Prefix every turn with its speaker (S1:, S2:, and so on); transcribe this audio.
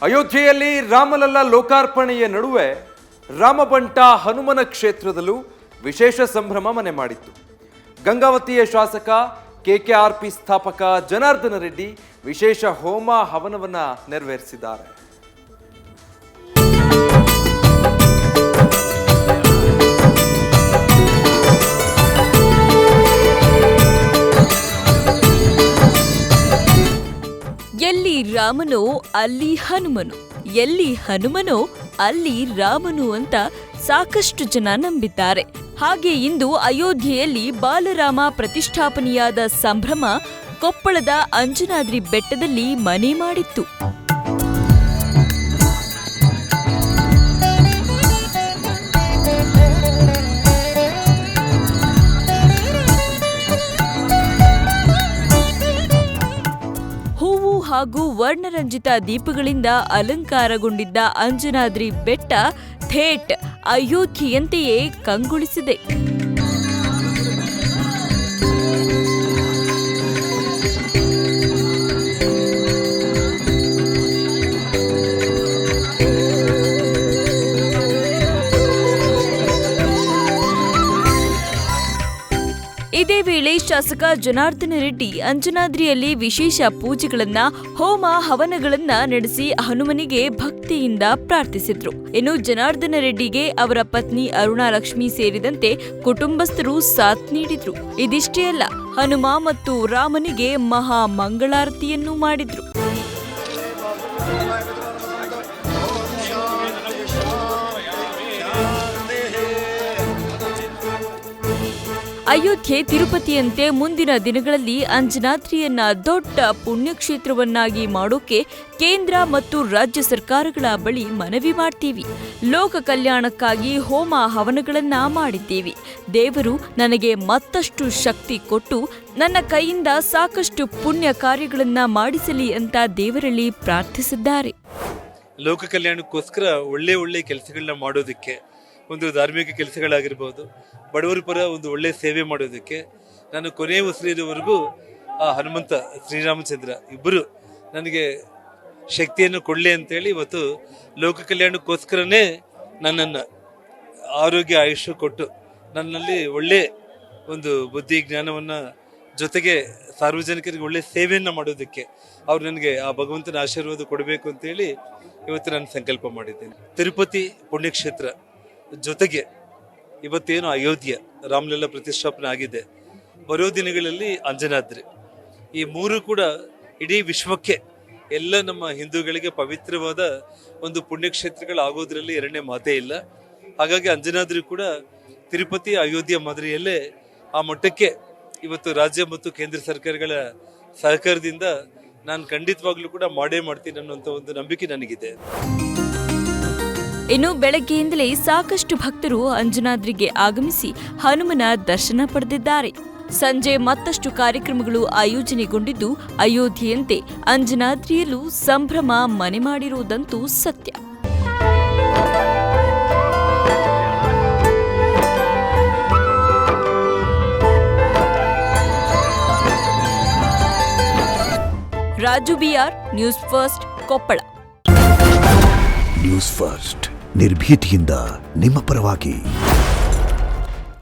S1: ಅಯೋಧ್ಯೆಯಲ್ಲಿ ರಾಮಲಲ್ಲಾ ಲೋಕಾರ್ಪಣೆಯ ನಡುವೆ ರಾಮಬಂಟ ಹನುಮನ ಕ್ಷೇತ್ರದಲ್ಲೂ ವಿಶೇಷ ಸಂಭ್ರಮ ಮನೆ ಮಾಡಿತ್ತು. ಗಂಗಾವತಿಯ ಶಾಸಕ ಕೆಕೆಆರ್ಪಿ ಸ್ಥಾಪಕ ಜನಾರ್ದನ ರೆಡ್ಡಿ ವಿಶೇಷ ಹೋಮ ಹವನವನ್ನ ನೆರವೇರಿಸಿದ್ದಾರೆ.
S2: ಎಲ್ಲಿ ರಾಮನೋ ಅಲ್ಲಿ ಹನುಮನು, ಎಲ್ಲಿ ಹನುಮನೋ ಅಲ್ಲಿ ರಾಮನು ಅಂತ ಸಾಕಷ್ಟು ಜನ ನಂಬಿದ್ದಾರೆ. ಹಾಗೆ ಇಂದು ಅಯೋಧ್ಯೆಯಲ್ಲಿ ಬಾಲರಾಮ ಪ್ರತಿಷ್ಠಾಪನೆಯಾದ ಸಂಭ್ರಮ ಕೊಪ್ಪಳದ ಅಂಜನಾದ್ರಿ ಬೆಟ್ಟದಲ್ಲಿ ಮನೆ ಮಾಡಿತ್ತು. ಹಾಗೂ ವರ್ಣರಂಜಿತ ದೀಪಗಳಿಂದ ಅಲಂಕಾರಗೊಂಡಿದ್ದ ಅಂಜನಾದ್ರಿ ಬೆಟ್ಟ ಥೇಟ್ ಅಯೋಧ್ಯೆಯಂತೆಯೇ ಕಂಗೊಳಿಸಿದೆ. ಇದೇ ವೇಳೆ ಶಾಸಕ ಜನಾರ್ದನ ರೆಡ್ಡಿ ಅಂಜನಾದ್ರಿಯಲ್ಲಿ ವಿಶೇಷ ಪೂಜೆಗಳನ್ನ, ಹೋಮ ಹವನಗಳನ್ನ ನಡೆಸಿ ಹನುಮನಿಗೆ ಭಕ್ತಿಯಿಂದ ಪ್ರಾರ್ಥಿಸಿದ್ರು. ಇನ್ನು ಜನಾರ್ದನ ರೆಡ್ಡಿಗೆ ಅವರ ಪತ್ನಿ ಅರುಣಾಲಕ್ಷ್ಮಿ ಸೇರಿದಂತೆ ಕುಟುಂಬಸ್ಥರು ಸಾಥ್ ನೀಡಿದ್ರು. ಇದಿಷ್ಟೇ ಅಲ್ಲ, ಹನುಮ ಮತ್ತು ರಾಮನಿಗೆ ಮಹಾ ಮಂಗಳಾರತಿಯನ್ನು ಮಾಡಿದ್ರು. ಅಯೋಧ್ಯೆ ತಿರುಪತಿಯಂತೆ ಮುಂದಿನ ದಿನಗಳಲ್ಲಿ ಅಂಜನಾದ್ರಿಯನ್ನ ದೊಡ್ಡ ಪುಣ್ಯಕ್ಷೇತ್ರವನ್ನಾಗಿ ಮಾಡೋಕೆ ಕೇಂದ್ರ ಮತ್ತು ರಾಜ್ಯ ಸರ್ಕಾರಗಳ ಬಳಿ ಮನವಿ ಮಾಡ್ತೀವಿ. ಲೋಕ ಕಲ್ಯಾಣಕ್ಕಾಗಿ ಹೋಮ ಹವನಗಳನ್ನ ಮಾಡಿದ್ದೀವಿ. ದೇವರು ನನಗೆ ಮತ್ತಷ್ಟು ಶಕ್ತಿ ಕೊಟ್ಟು ನನ್ನ ಕೈಯಿಂದ ಸಾಕಷ್ಟು ಪುಣ್ಯ ಕಾರ್ಯಗಳನ್ನ ಮಾಡಿಸಲಿ ಅಂತ ದೇವರಲ್ಲಿ ಪ್ರಾರ್ಥಿಸಿದ್ದಾರೆ.
S3: ಲೋಕ ಕಲ್ಯಾಣಕ್ಕೋಸ್ಕರ ಒಳ್ಳೆ ಕೆಲಸಗಳನ್ನ ಮಾಡೋದಕ್ಕೆ, ಒಂದು ಧಾರ್ಮಿಕ ಕೆಲಸಗಳಾಗಿರ್ಬೋದು, ಬಡವರ ಪರ ಒಂದು ಒಳ್ಳೆ ಸೇವೆ ಮಾಡೋದಕ್ಕೆ ನಾನು ಕೊನೆಯ ಉಸಿರಿರುವವರೆಗೂ ಆ ಹನುಮಂತ ಶ್ರೀರಾಮಚಂದ್ರ ಇಬ್ಬರು ನನಗೆ ಶಕ್ತಿಯನ್ನು ಕೊಡಲಿ ಅಂತೇಳಿ ಇವತ್ತು ಲೋಕ ಕಲ್ಯಾಣಕ್ಕೋಸ್ಕರನೇ ನನ್ನನ್ನು ಆರೋಗ್ಯ ಆಯುಷ್ಯ ಕೊಟ್ಟು ನನ್ನಲ್ಲಿ ಒಳ್ಳೆ ಒಂದು ಬುದ್ಧಿ ಜ್ಞಾನವನ್ನು ಜೊತೆಗೆ ಸಾರ್ವಜನಿಕರಿಗೆ ಒಳ್ಳೆ ಸೇವೆಯನ್ನು ಮಾಡೋದಕ್ಕೆ ಅವ್ರು ನನಗೆ ಆ ಭಗವಂತನ ಆಶೀರ್ವಾದ ಕೊಡಬೇಕು ಅಂತೇಳಿ ಇವತ್ತು ನಾನು ಸಂಕಲ್ಪ ಮಾಡಿದ್ದೇನೆ. ತಿರುಪತಿ ಪುಣ್ಯಕ್ಷೇತ್ರ ಜೊತೆಗೆ ಇವತ್ತೇನು ಅಯೋಧ್ಯೆ ರಾಮಲಲ್ಲಾ ಪ್ರತಿಷ್ಠಾಪನೆ ಆಗಿದೆ, ಬರೋ ದಿನಗಳಲ್ಲಿ ಅಂಜನಾದ್ರಿ, ಈ ಮೂರು ಕೂಡ ಇಡೀ ವಿಶ್ವಕ್ಕೆ ಎಲ್ಲ ನಮ್ಮ ಹಿಂದೂಗಳಿಗೆ ಪವಿತ್ರವಾದ ಒಂದು ಪುಣ್ಯಕ್ಷೇತ್ರಗಳಾಗೋದ್ರಲ್ಲಿ ಎರಡನೇ ಮಾತೇ ಇಲ್ಲ. ಹಾಗಾಗಿ ಅಂಜನಾದ್ರಿ ಕೂಡ ತಿರುಪತಿ ಅಯೋಧ್ಯೆ ಮಾದರಿಯಲ್ಲೇ ಆ ಮಟ್ಟಕ್ಕೆ ಇವತ್ತು ರಾಜ್ಯ ಮತ್ತು ಕೇಂದ್ರ ಸರ್ಕಾರಗಳ ಸಹಕಾರದಿಂದ ನಾನು ಖಂಡಿತವಾಗ್ಲೂ ಕೂಡ ಮಾಡೇ ಮಾಡ್ತೀನಿ ಅನ್ನುವಂಥ ಒಂದು ನಂಬಿಕೆ ನನಗಿದೆ.
S2: ಇನ್ನು ಬೆಳಗ್ಗೆಯಿಂದಲೇ ಸಾಕಷ್ಟು ಭಕ್ತರು ಅಂಜನಾದ್ರಿಗೆ ಆಗಮಿಸಿ ಹನುಮನ ದರ್ಶನ ಪಡೆದಿದ್ದಾರೆ. ಸಂಜೆ ಮತ್ತಷ್ಟು ಕಾರ್ಯಕ್ರಮಗಳು ಆಯೋಜನೆಗೊಂಡಿದ್ದು ಅಯೋಧ್ಯೆಯಂತೆ ಅಂಜನಾದ್ರಿಯಲ್ಲೂ ಸಂಭ್ರಮ ಮನೆ ಮಾಡಿರುವುದಂತೂ ಸತ್ಯ. Raju B R, News First, Koppal.
S4: News First ನಿರ್ಭೀತಿಯಿಂದ ನಿಮ್ಮ ಪರವಾಗಿ.